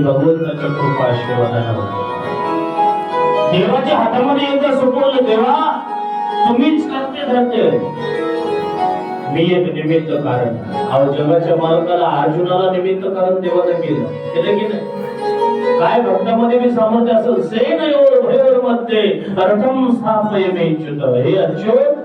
भगवंताच्या कृपा आशीर्वादाने होते. देवाच्या हातामध्ये एकदा सोपवलं, देवा तुम्हीच करते धरते, मी एक निमित्त कारण. अहो जगाच्या मालकाला अर्जुनाला निमित्त कारण देवानं केलं की नाही? काय भक्तामध्ये मी सामर्थ्य असेल, सेनयोर भयोर मध्ये रथम स्थापयमेच्युत. हे अच्युत